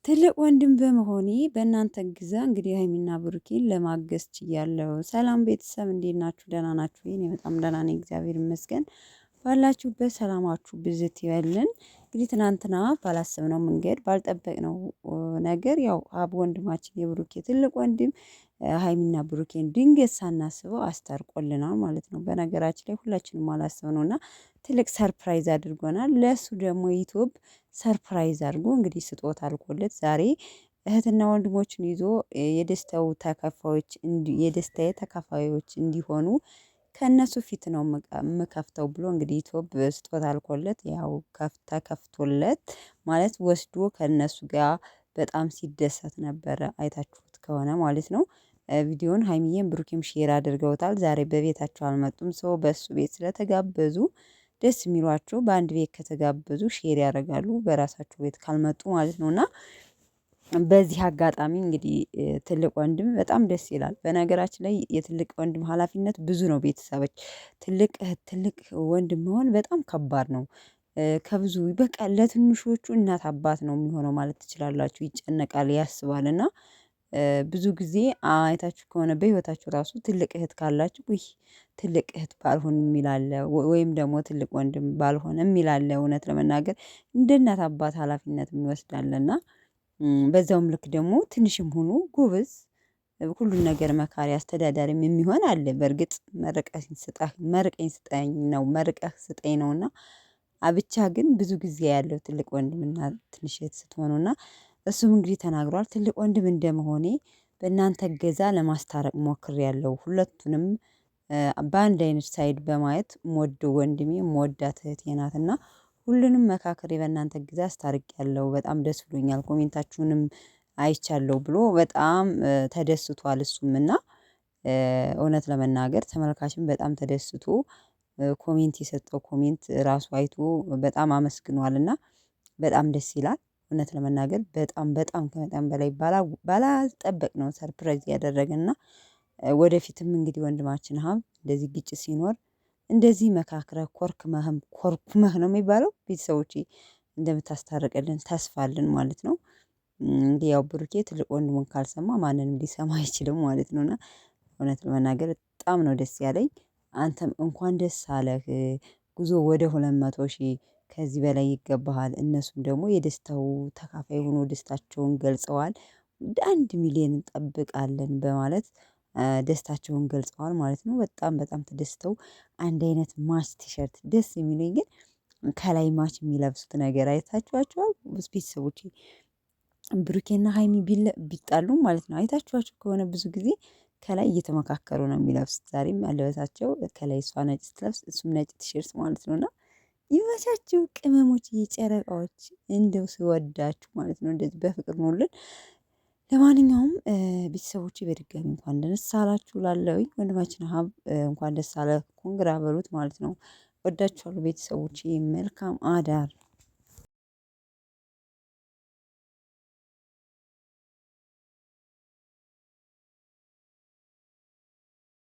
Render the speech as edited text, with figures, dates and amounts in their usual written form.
ትልቅ ወንድም በመሆኔ በእናንተ እገዛ እንግዲህ ሀይሚና ብሩኬን ለማገዝ ችያለሁ። ሰላም ቤተሰብ እንዴት ናችሁ? ደህና ናችሁ? እኔ በጣም ደህና ነኝ፣ እግዚአብሔር ይመስገን። ባላችሁበት ሰላማችሁ ብዝት ይበልን። እንግዲህ ትናንትና ባላሰብነው መንገድ ባልጠበቅነው ነገር ያው አብ ወንድማችን የብሩኬ ትልቅ ወንድም ሀይሚና ብሩኬን ድንገት ሳናስበው አስታርቆልናል ማለት ነው። በነገራችን ላይ ሁላችንም አላሰብነው እና ትልቅ ሰርፕራይዝ አድርጎናል። ለእሱ ደግሞ ዩቲዩብ ሰርፕራይዝ አድርጎ እንግዲህ ስጦታ አልኮለት ዛሬ እህትና ወንድሞችን ይዞ የደስታው ተካፋዮች የደስታዬ ተካፋዮች እንዲሆኑ ከእነሱ ፊት ነው የምከፍተው ብሎ እንግዲህ ዩቲዩብ ስጦታ አልኮለት ያው ተከፍቶለት ማለት ወስዶ ከእነሱ ጋር በጣም ሲደሰት ነበረ። አይታችሁት ከሆነ ማለት ነው። ቪዲዮን ሀይሚዬም ብሩኬም ሼር አድርገውታል። ዛሬ በቤታቸው አልመጡም። ሰው በእሱ ቤት ስለተጋበዙ ደስ የሚሏቸው በአንድ ቤት ከተጋበዙ ሼር ያደርጋሉ በራሳቸው ቤት ካልመጡ ማለት ነው። እና በዚህ አጋጣሚ እንግዲህ ትልቅ ወንድም በጣም ደስ ይላል። በነገራችን ላይ የትልቅ ወንድም ሀላፊነት ብዙ ነው። ቤተሰቦች ትልቅ ትልቅ ወንድም መሆን በጣም ከባድ ነው። ከብዙ በቃ ለትንሾቹ እናት አባት ነው የሚሆነው ማለት ትችላላችሁ። ይጨነቃል፣ ያስባል እና ብዙ ጊዜ አይታችሁ ከሆነ በህይወታችሁ ራሱ ትልቅ እህት ካላችሁ ውይ ትልቅ እህት ባልሆን የሚል አለ፣ ወይም ደግሞ ትልቅ ወንድም ባልሆን የሚል አለ። እውነት ለመናገር እንደ እናት አባት ሀላፊነት የሚወስድ አለና በዛውም ልክ ደግሞ ትንሽም ሆኖ ጎበዝ ሁሉን ነገር መካሪ አስተዳዳሪም የሚሆን አለ። በርግጥ መርቀኝ ስጠኝ ነው መርቀህ ስጠኝ ነውና ብቻ ግን ብዙ ጊዜ ያለው ትልቅ ወንድምና ትንሽ እህት ስትሆኑና እሱም እንግዲህ ተናግሯል። ትልቅ ወንድም እንደመሆኔ በእናንተ እገዛ ለማስታረቅ ሞክሬያለሁ። ሁለቱንም በአንድ አይነት ሳይድ በማየት የምወደው ወንድሜ የምወዳት እህቴ ናትና ሁሉንም መካከሬ በእናንተ እገዛ አስታርቄያለሁ። በጣም ደስ ብሎኛል። ኮሜንታችሁንም አይቻለሁ ብሎ በጣም ተደስቷል። እሱም እና እውነት ለመናገር ተመልካችም በጣም ተደስቶ ኮሜንት የሰጠው ኮሜንት ራሱ አይቶ በጣም አመስግኗል እና በጣም ደስ ይላል። እውነት ለመናገር በጣም በጣም ከመጠን በላይ ባላጠበቅነው ሰርፕራይዝ ያደረገና ወደፊትም እንግዲህ ወንድማችን ሀብ እንደዚህ ግጭት ሲኖር እንደዚህ መካክረህ ኮርኩመህ ነው የሚባለው ቤተሰቦቼ እንደምታስታርቅልን ተስፋ አለን ማለት ነው። እንግዲህ ያው ብሩኬ ትልቅ ወንድሙን ካልሰማ ማንንም ሊሰማ አይችልም ማለት ነው። እና እውነት ለመናገር በጣም ነው ደስ ያለኝ። አንተም እንኳን ደስ አለህ። ጉዞ ወደ 200 ሺህ ከዚህ በላይ ይገባሃል። እነሱም ደግሞ የደስታው ተካፋይ ሆኖ ደስታቸውን ገልጸዋል። ወደ 1 ሚሊዮን እንጠብቃለን በማለት ደስታቸውን ገልጸዋል ማለት ነው። በጣም በጣም ተደስተው አንድ አይነት ማች ቲሸርት ደስ የሚለኝ ግን ከላይ ማች የሚለብሱት ነገር አይታችኋቸዋል ቤተሰቦቼ። ብሩኬና ሀይሚ ቢጣሉ ማለት ነው አይታችኋቸው ከሆነ ብዙ ጊዜ ከላይ እየተመካከሩ ነው የሚለብሱት። ዛሬም አለበሳቸው ከላይ እሷ ነጭ ስትለብስ እሱም ነጭ ቲሸርት ማለት ነው። እና ይመቻችሁ ቅመሞች፣ የጨረቃዎች እንደው ስወዳችሁ ማለት ነው። እንደዚህ በፍቅር ኖልን። ለማንኛውም ቤተሰቦቼ በድጋሚ እንኳን ደስ አላችሁ ላለሁኝ ወንድማችን ሀብ እንኳን ደስ አለ ኮንግራ በሉት ማለት ነው። ወዳችኋለሁ ቤተሰቦቼ። መልካም አዳር